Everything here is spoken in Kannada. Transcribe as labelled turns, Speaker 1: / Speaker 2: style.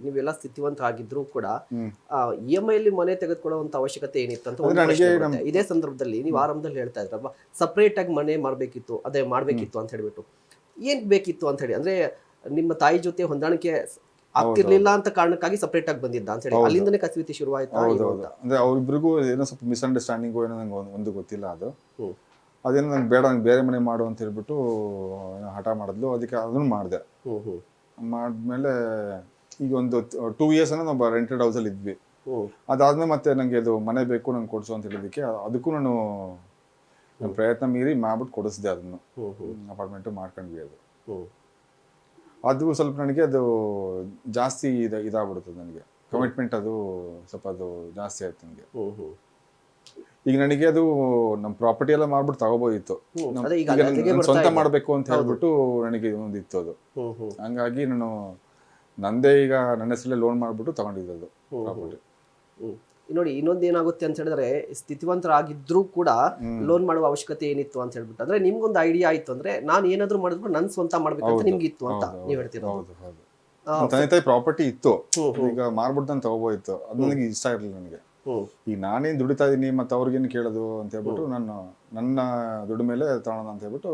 Speaker 1: ನೀವೆಲ್ಲ ಸ್ಥಿತಿವಂತರಾಗಿದ್ರು ಕೂಡ EMI ಅಲ್ಲಿ ಮನೆ ತೆಗೆದುಕೊಳ್ಳುವಂತ ಅವಶ್ಯಕತೆ ಏನಿತ್ತು ಅಂತ ಒಂದು
Speaker 2: ನನಗೆ
Speaker 1: ಪ್ರಶ್ನೆ ಬರುತ್ತೆ. ಇದೇ ಸಂದರ್ಭದಲ್ಲಿ ನೀವು ಆರಂಭದಲ್ಲಿ ಹೇಳ್ತಾ ಇದ್ರಲ್ವಾ ಸಪರೇಟ್ ಆಗಿ ಮನೆ ಮಾಡ್ಬೇಕಿತ್ತು ಅಂತ ಹೇಳ್ಬಿಟ್ಟು ಏನ್ ಬೇಕಿತ್ತು ಅಂತ ಹೇಳಿ, ಅಂದ್ರೆ ನಿಮ್ಮ ತಾಯಿ ಜೊತೆ ಹೊಂದಾಣಿಕೆ ಆಗ್ತಿರ್ಲಿಲ್ಲ ಅಂತ ಕಾರಣಕ್ಕಾಗಿ ಸಪರೇಟ್ ಆಗಿ ಬಂದಿದ್ದ ಅಂತ ಹೇಳಿ ಅಲ್ಲಿಂದನೇ ಕಸವಿತಿ ಶುರುವಾಯ್ತಾ ಏನು ಅಂತ?
Speaker 2: ಅಂದ್ರೆ ಅವ್ರಿಬ್ರಿಗೂ ಏನೋ ಸ್ವಲ್ಪ ಮಿಸ್ಅಂಡರ್ಸ್ಟ್ಯಾಂಡಿಂಗ್ ಏನೋ ನಂಗೆ ಒಂದು ಗೊತ್ತಿಲ್ಲ ಅದು. ಅದೇನೋ ನಂಗೆ ಬೇಡ, ನಂಗೆ ಬೇರೆ ಮನೆ ಮಾಡು ಅಂತ ಹೇಳ್ಬಿಟ್ಟು ಹಠ ಮಾಡಿದ್ಲು. ಅದಕ್ಕೆ ಅದನ್ನು ಮಾಡಿದೆ. ಮಾಡಿದ್ಮೇಲೆ ಈಗ ಒಂದು 2 years ನಾವು ರೆಂಟೆಡ್ ಹೌಸಲ್ಲಿ ಇದ್ವಿ. ಅದಾದ್ಮೇಲೆ ಮತ್ತೆ ನನಗೆ ಅದು ಮನೆ ಬೇಕು ನಂಗೆ ಕೊಡಿಸು ಅಂತ ಹೇಳಿದಕ್ಕೆ ಅದಕ್ಕೂ ನಾನು ಪ್ರಯತ್ನ ಮೀರಿ ಮಾಡ್ಬಿಟ್ಟು ಕೊಡಿಸಿದೆ. ಅದನ್ನು ಅಪಾರ್ಟ್ಮೆಂಟು ಮಾಡ್ಕೊಂಡ್ವಿ. ಅದು ಸ್ವಲ್ಪ ನನಗೆ ಅದು ಜಾಸ್ತಿ ಇದಾಗ್ಬಿಡುತ್ತೆ ನನಗೆ ಕಮಿಟ್ಮೆಂಟ್. ಅದು ಸ್ವಲ್ಪ ಅದು ಜಾಸ್ತಿ ಆಯ್ತು ನನಗೆ. ಈಗ ನನಗೆ ಅದು ನಮ್ಮ ಪ್ರಾಪರ್ಟಿ ಎಲ್ಲ ಮಾಡ್ಬಿಟ್ಟು ತಗೋಬೋದಿತ್ತು, ಸ್ವಂತ ಮಾಡ್ಬೇಕು ಅಂತ ಹೇಳ್ಬಿಟ್ಟು ನನಗೆ ಒಂದಿತ್ತು ಅದು. ಹಂಗಾಗಿ ನಾನು ನಂದೇ ಈಗ ನನ್ನ ಹೆಸರಲ್ಲೇ ಲೋನ್ ಮಾಡ್ಬಿಟ್ಟು ತಗೊಂಡಿದ್ದು ಪ್ರಾಪರ್ಟಿ.
Speaker 1: ನೋಡಿ ಇನ್ನೊಂದು ಏನಾಗುತ್ತೆ ಅಂತ ಹೇಳಿದ್ರೆ ಸ್ಥಿತಿವಂತರಾಗಿದ್ರು ಕೂಡ ಲೋನ್ ಮಾಡುವ ಅವಶ್ಯಕತೆ ಏನಿತ್ತು ಅಂತ ಹೇಳ್ಬಿಟ್ಟು, ಅಂದ್ರೆ ನಿಮ್ಗೊಂದು ಐಡಿಯಾ ಆಯ್ತು ಅಂದ್ರೆ ನಾನು ಏನಾದ್ರು ಮಾಡಿದ್ರು ನನ್ ಸ್ವಂತ ಮಾಡ್ಬೇಕಂತ ನಿಮ್ಗಿತ್ತು ಅಂತ ನೀವ್ ಹೇಳ್ತೀರಾ?
Speaker 2: ತಂದೆ ತಾಯಿ ಪ್ರಾಪರ್ಟಿ ಇತ್ತು, ಈಗ ಮಾರ್ಬಿಟ್ಟು ನಾನು ತಗೋಬೋದಿತ್ತು. ಅದು ನನಗೆ ಇಷ್ಟ ಇರಲಿಲ್ಲ ನನಗೆ. ಈಗ ನಾನೇನ್ ದುಡಿತಾ ಇದೀನಿ ಮತ್ತೆ ಅವ್ರಿಗೇನು ಕೇಳೋದು ಅಂತ ಹೇಳ್ಬಿಟ್ಟು ನಾನು ನನ್ನ ದುಡ್ಡು ಮೇಲೆ ತಗೊಳೋಣ ಅಂತ ಹೇಳ್ಬಿಟ್ಟು